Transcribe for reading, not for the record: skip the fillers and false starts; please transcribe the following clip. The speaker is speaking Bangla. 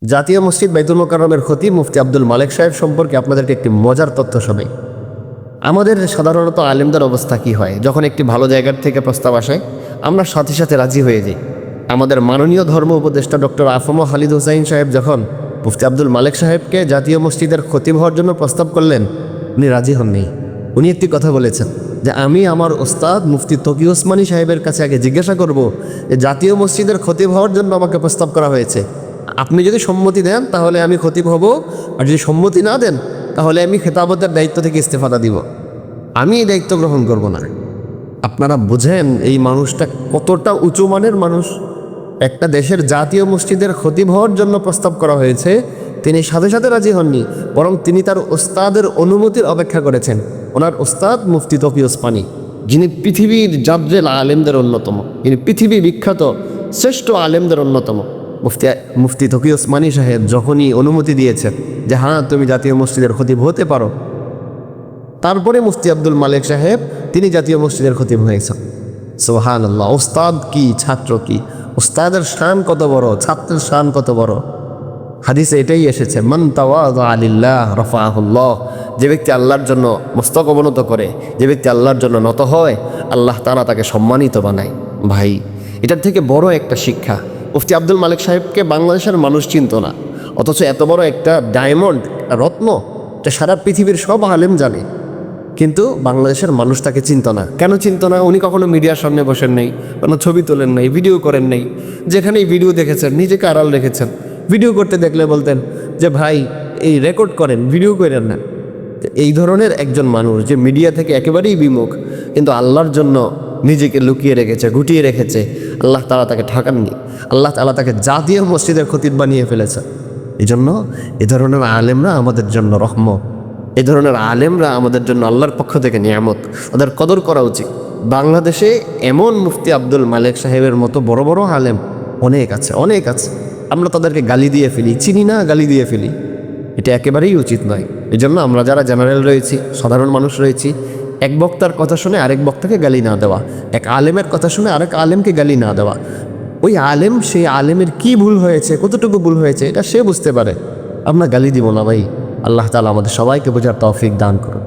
জাতীয় মসজিদ বাইতুল মোকাররমের খতিব মুফতি আব্দুল মালেক সাহেব সম্পর্কে আপনাদেরকে একটি মজার তথ্য শোনাই। আমাদের সাধারণত আলেমদের অবস্থা কি হয়, যখন একটি ভালো জায়গার থেকে প্রস্তাব আসে আমরা সাথে সাথে রাজি হয়ে যাই। আমাদের মাননীয় ধর্ম উপদেষ্টা ডক্টর আফম খালিদ হোসাইন সাহেব যখন মুফতি আব্দুল মালেক সাহেবকে জাতীয় মসজিদের খতিব হওয়ার জন্য প্রস্তাব করলেন, উনি রাজি হননি। উনি একটি কথা বলেছেন যে আমি আমার ওস্তাদ মুফতি তকি ওসমানী সাহেবের কাছে আগে জিজ্ঞাসা করব যে জাতীয় মসজিদের খতিব হওয়ার জন্য আমাকে প্রস্তাব করা হয়েছে, আপনি যদি সম্মতি দেন তাহলে আমি খতিব হব, আর যদি সম্মতি না দেন তাহলে আমি খেতাবতের দায়িত্ব থেকে ইস্তেফাদা দিব, আমি এই দায়িত্ব গ্রহণ করব না। আপনারা বুঝেন এই মানুষটা কতটা উঁচু মানের মানুষ। একটা দেশের জাতীয় মসজিদের খতিব হওয়ার জন্য প্রস্তাব করা হয়েছে, তিনি সাথে সাথে রাজি হননি, বরং তিনি তার ওস্তাদের অনুমতির অপেক্ষা করেছেন। ওনার ওস্তাদ মুফতি তকি ওসমানী, যিনি পৃথিবীর জাদ্রেল আলেমদের অন্যতম, যিনি পৃথিবী বিখ্যাত শ্রেষ্ঠ আলেমদের অন্যতম, মুফতি তকি ওসমানী সাহেব যখনই অনুমতি দিয়েছেন যে হ্যাঁ তুমি জাতীয় মসজিদের খতিব হতে পারো, তারপরে মুফতি আব্দুল মালেক সাহেব তিনি জাতীয় মসজিদের খতিব হয়েছেন। সুবহানাল্লাহ! ওস্তাদ কি ছাত্র কি, ওস্তাদের শান কত বড়, ছাত্রের শান কত বড়। হাদিসে এটাই এসেছে, মান তাওয়াযা লিল্লাহ রাফাহুল্লাহ। যে ব্যক্তি আল্লাহর জন্য মস্তক অবনত করে, যে ব্যক্তি আল্লাহর জন্য নত হয়, আল্লাহ তাআলা তাকে সম্মানিত বানায়। ভাই, এটার থেকে বড় একটা শিক্ষা। মুফতি আব্দুল মালেক সাহেবকে বাংলাদেশের মানুষ চিনত না, অথচ এত বড় একটা ডায়মন্ড, রত্ন, এটা সারা পৃথিবীর সব আলেম জানে, কিন্তু বাংলাদেশের মানুষ তাকে চিনত না। কেন চিনত না? উনি কখনো মিডিয়ার সামনে বসেন নাই, কোনো ছবি তোলেন নাই, ভিডিও করেন নাই। যেখানেই ভিডিও দেখেছেন নিজেকে আড়াল রেখেছেন। ভিডিও করতে দেখলে বলতেন যে ভাই এই রেকর্ড করেন, ভিডিও করেন না। এই ধরনের একজন মানুষ যে মিডিয়া থেকে একেবারেই বিমুখ, কিন্তু আল্লাহর জন্য নিজেকে লুকিয়ে রেখেছে, গুটিয়ে রেখেছে, আল্লাহ তাআলা তাকে ঠকাননি। আল্লাহ তাআলা তাকে জাতীয় মসজিদের খতিব বানিয়ে ফেলেছে। এই জন্য এ ধরনের আলেমরা আমাদের জন্য রহমত, এই ধরনের আলেমরা আমাদের জন্য আল্লাহর পক্ষ থেকে নিয়ামত, ওদের কদর করা উচিত। বাংলাদেশে এমন মুফতি আব্দুল মালেক সাহেবের মতো বড় বড় আলেম অনেক আছে, অনেক আছে। আমরা তাদেরকে গালি দিয়ে ফেলি, চিনি না, গালি দিয়ে ফেলি। এটা একেবারেই উচিত নয়। এই জন্য আমরা যারা জেনারেল রয়েছি, সাধারণ মানুষ রয়েছি, এক বক্তার কথা শুনে আরেক বক্তাকে গালি না দেওয়া, এক আলেমের কথা শুনে আরেক আলেমকে গালি না দেওয়া। ওই আলেম, সেই আলেমের কি ভুল হয়েছে, কতটুকু ভুল হয়েছে, এটা সে বুঝতে পারে। আমরা গালি দিব না ভাই। আল্লাহ তাআলা আমাদের সবাইকে বোঝার তৌফিক দান করুন।